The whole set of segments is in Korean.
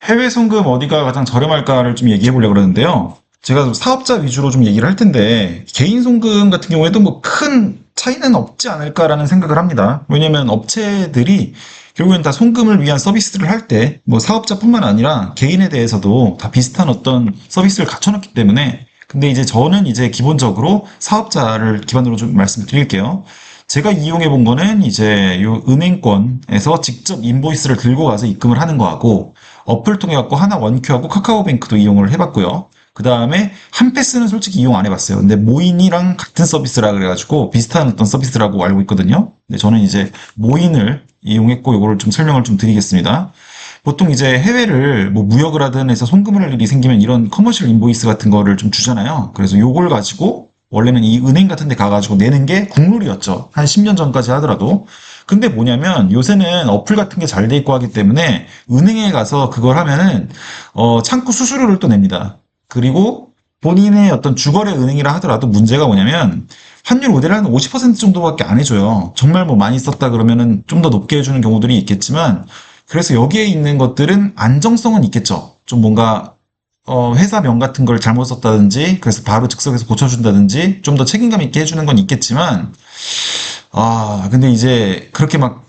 해외 송금 어디가 가장 저렴할까를 좀 얘기해 보려고 그러는데요. 제가 좀 사업자 위주로 좀 얘기를 할 텐데, 개인 송금 같은 경우에도 뭐 큰 차이는 없지 않을까라는 생각을 합니다. 왜냐면 업체들이 결국엔 다 송금을 위한 서비스를 할 때, 뭐 사업자뿐만 아니라 개인에 대해서도 다 비슷한 어떤 서비스를 갖춰놨기 때문에, 근데 이제 저는 이제 기본적으로 사업자를 기반으로 좀 말씀을 드릴게요. 제가 이용해 본 거는 이제 요 은행권에서 직접 인보이스를 들고 가서 입금을 하는 거하고, 어플 통해 갖고 하나 원큐하고 카카오뱅크도 이용을 해봤고요. 그 다음에 한패스는 솔직히 이용 안 해봤어요. 근데 모인이랑 같은 서비스라 그래가지고 비슷한 어떤 서비스라고 알고 있거든요. 근데 저는 이제 모인을 이용했고 이거를 좀 설명을 좀 드리겠습니다. 보통 이제 해외를 뭐 무역을 하든 해서 송금을 할 일이 생기면 이런 커머셜 인보이스 같은 거를 좀 주잖아요. 그래서 요걸 가지고 원래는 이 은행 같은 데 가가지고 내는 게 국룰이었죠. 한 10년 전까지 하더라도. 근데 뭐냐면 요새는 어플 같은 게 잘 돼 있고 하기 때문에 은행에 가서 그걸 하면은 창구 수수료를 또 냅니다. 그리고 본인의 어떤 주거래 은행이라 하더라도 문제가 뭐냐면 환율 우대를 한 50% 정도밖에 안 해줘요. 정말 뭐 많이 썼다 그러면은 좀 더 높게 해주는 경우들이 있겠지만 그래서 여기에 있는 것들은 안정성은 있겠죠. 좀 뭔가 회사명 같은 걸 잘못 썼다든지 그래서 바로 즉석에서 고쳐준다든지 좀 더 책임감 있게 해주는 건 있겠지만 근데 이제 그렇게 막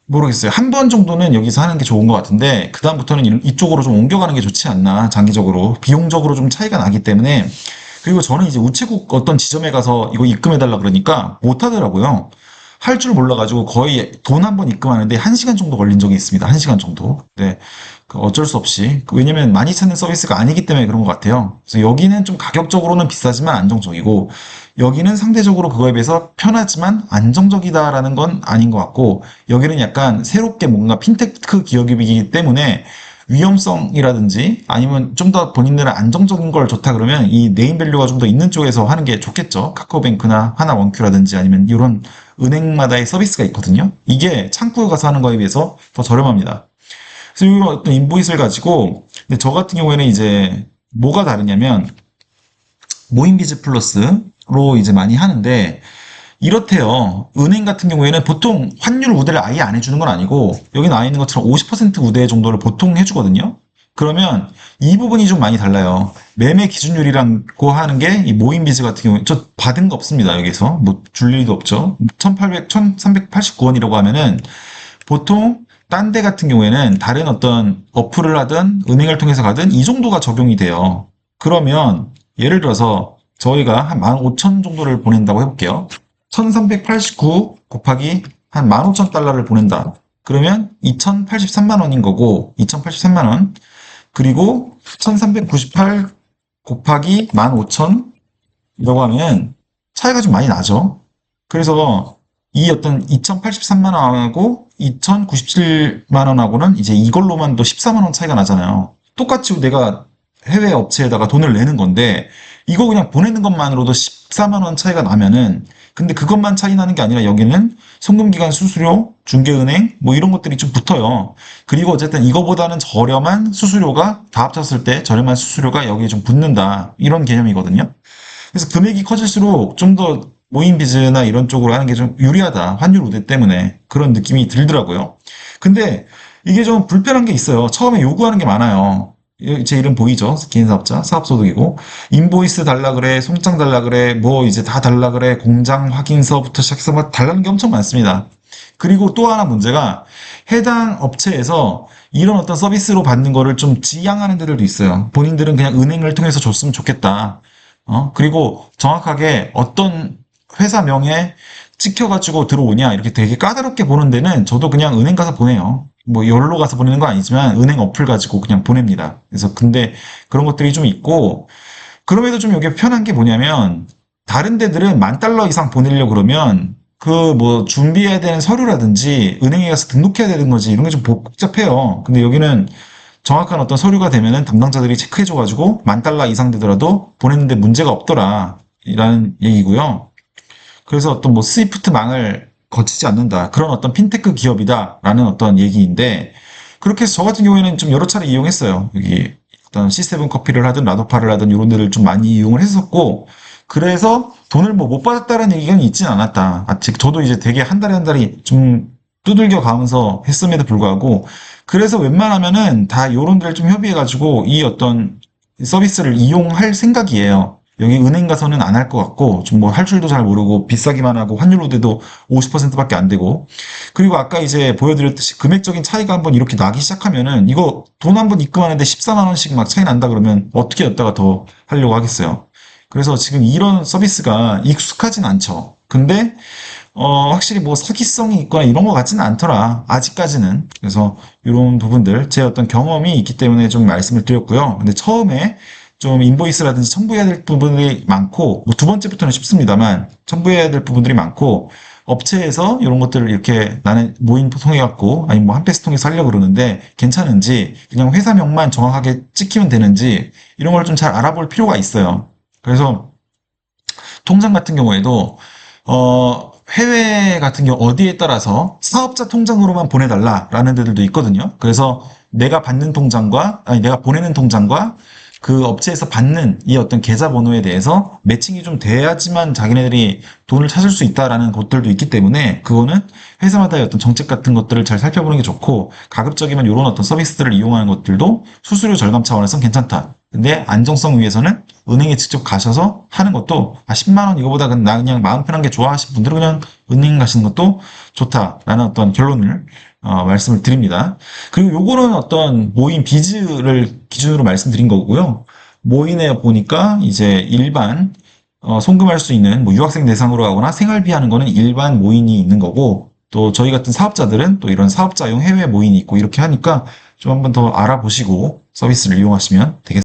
모르겠어요. 한 번 정도는 여기서 하는 게 좋은 것 같은데 그다음부터는 이쪽으로 좀 옮겨가는 게 좋지 않나 장기적으로 비용적으로 좀 차이가 나기 때문에 그리고 저는 이제 우체국 어떤 지점에 가서 이거 입금해달라 그러니까 못 하더라고요. 할 줄 몰라가지고 거의 돈 한 번 입금하는데 1시간 정도 걸린 적이 있습니다. 1시간 정도. 네. 어쩔 수 없이. 왜냐면 많이 찾는 서비스가 아니기 때문에 그런 것 같아요. 그래서 여기는 좀 가격적으로는 비싸지만 안정적이고, 여기는 상대적으로 그거에 비해서 편하지만 안정적이다라는 건 아닌 것 같고, 여기는 약간 새롭게 뭔가 핀테크 기업이기 때문에 위험성이라든지 아니면 좀 더 본인들은 안정적인 걸 좋다 그러면 이 네임밸류가 좀 더 있는 쪽에서 하는 게 좋겠죠. 카카오뱅크나 하나원큐라든지 아니면 이런 은행마다의 서비스가 있거든요. 이게 창구에 가서 하는 거에 비해서 더 저렴합니다. 그래서 이런 어떤 인보이스를 가지고 근데 저 같은 경우에는 이제 뭐가 다르냐면 모인비즈 플러스로 이제 많이 하는데 이렇대요. 은행 같은 경우에는 보통 환율 우대를 아예 안 해주는 건 아니고 여기 나와 있는 것처럼 50% 우대 정도를 보통 해주거든요. 그러면 이 부분이 좀 많이 달라요. 매매 기준율이라고 하는 게 이 모인비즈 같은 경우에 저 받은 거 없습니다. 여기서 뭐 줄 일도 없죠. 1389원이라고 하면은 보통 딴 데 같은 경우에는 다른 어떤 어플을 하든 은행을 통해서 가든 이 정도가 적용이 돼요. 그러면 예를 들어서 저희가 한 15,000 정도를 보낸다고 해볼게요. 1389 곱하기 한 15,000달러를 보낸다. 그러면 2,083만 원인 거고 2,083만 원. 그리고 1398 곱하기 15,000이라고 하면 차이가 좀 많이 나죠. 그래서 이 어떤 2,083만 원하고 2,097만 원하고는 이제 이걸로만 도 14만 원 차이가 나잖아요. 똑같이 내가 해외 업체에다가 돈을 내는 건데 이거 그냥 보내는 것만으로도 14만 원 차이가 나면은 근데 그것만 차이 나는 게 아니라 여기는 송금기간 수수료, 중개은행 뭐 이런 것들이 좀 붙어요. 그리고 어쨌든 이거보다는 저렴한 수수료가 다 합쳤을 때 저렴한 수수료가 여기에 좀 붙는다. 이런 개념이거든요. 그래서 금액이 커질수록 좀 더 모인 비즈나 이런 쪽으로 하는 게 좀 유리하다. 환율 우대 때문에 그런 느낌이 들더라고요. 근데 이게 좀 불편한 게 있어요. 처음에 요구하는 게 많아요. 제 이름 보이죠? 개인사업자, 사업소득이고 인보이스 달라 그래, 송장 달라 그래, 뭐 이제 다 달라 그래, 공장 확인서부터 시작해서 막 달라는 게 엄청 많습니다. 그리고 또 하나 문제가 해당 업체에서 이런 어떤 서비스로 받는 거를 좀 지양하는 데들도 있어요. 본인들은 그냥 은행을 통해서 줬으면 좋겠다. 그리고 정확하게 어떤 회사명에 찍혀가지고 들어오냐 이렇게 되게 까다롭게 보는 데는 저도 그냥 은행 가서 보내요. 뭐 여기로 가서 보내는 건 아니지만 은행 어플 가지고 그냥 보냅니다. 그래서 근데 그런 것들이 좀 있고 그럼에도 좀 이게 편한 게 뭐냐면 다른 데들은 10,000달러 이상 보내려고 그러면 그 뭐 준비해야 되는 서류라든지 은행에 가서 등록해야 되는 거지 이런 게 좀 복잡해요. 근데 여기는 정확한 어떤 서류가 되면은 담당자들이 체크해줘가지고 10,000달러 이상 되더라도 보냈는데 문제가 없더라. 이라는 얘기고요. 그래서 어떤 뭐 스위프트 망을 거치지 않는다. 그런 어떤 핀테크 기업이다라는 어떤 얘기인데 그렇게 해서 저 같은 경우에는 좀 여러 차례 이용했어요. 여기 어떤 C7 커피를 하든 라도파를 하든 이런 데를 좀 많이 이용을 했었고 그래서 돈을 뭐 못 받았다는 얘기는 있진 않았다. 아직 저도 이제 되게 한 달에 좀 두들겨 가면서 했음에도 불구하고 그래서 웬만하면은 다 요런들 좀 협의해가지고 이 어떤 서비스를 이용할 생각이에요. 여기 은행 가서는 안 할 것 같고 좀 뭐 할 줄도 잘 모르고 비싸기만 하고 환율 우대도 50%밖에 안 되고 그리고 아까 이제 보여드렸듯이 금액적인 차이가 한번 이렇게 나기 시작하면은 이거 돈 한번 입금하는데 14만 원씩 막 차이 난다 그러면 어떻게 여기다가 더 하려고 하겠어요. 그래서 지금 이런 서비스가 익숙하진 않죠. 근데 확실히 뭐 사기성이 있거나 이런 것 같지는 않더라. 아직까지는. 그래서 이런 부분들, 제 어떤 경험이 있기 때문에 좀 말씀을 드렸고요. 근데 처음에 좀 인보이스라든지 첨부해야 될 부분들이 많고, 뭐 두 번째부터는 쉽습니다만, 첨부해야 될 부분들이 많고, 업체에서 이런 것들을 이렇게 나는 모인 통해갖고, 아니 뭐 한패스 통해서 하려고 그러는데, 괜찮은지, 그냥 회사명만 정확하게 찍히면 되는지, 이런 걸 좀 잘 알아볼 필요가 있어요. 그래서 통장 같은 경우에도 해외 같은 경우 어디에 따라서 사업자 통장으로만 보내달라라는 데들도 있거든요. 그래서 내가 받는 통장과 아니 내가 보내는 통장과 그 업체에서 받는 이 어떤 계좌번호에 대해서 매칭이 좀 돼야지만 자기네들이 돈을 찾을 수 있다라는 것들도 있기 때문에 그거는 회사마다의 어떤 정책 같은 것들을 잘 살펴보는 게 좋고 가급적이면 이런 어떤 서비스들을 이용하는 것들도 수수료 절감 차원에서는 괜찮다. 근데 안정성 위해서는 은행에 직접 가셔서 하는 것도 10만 원 이거보다 나 그냥 마음 편한 게 좋아 하시는 분들은 그냥 은행 가시는 것도 좋다라는 어떤 결론을 말씀을 드립니다. 그리고 요거는 어떤 모인 비즈를 기준으로 말씀드린 거고요. 모인에 보니까 이제 일반 송금할 수 있는 뭐 유학생 대상으로 하거나 생활비 하는 거는 일반 모인이 있는 거고 또 저희 같은 사업자들은 또 이런 사업자용 해외 모인이 있고 이렇게 하니까 좀 한번 더 알아보시고 서비스를 이용하시면 되겠습니다.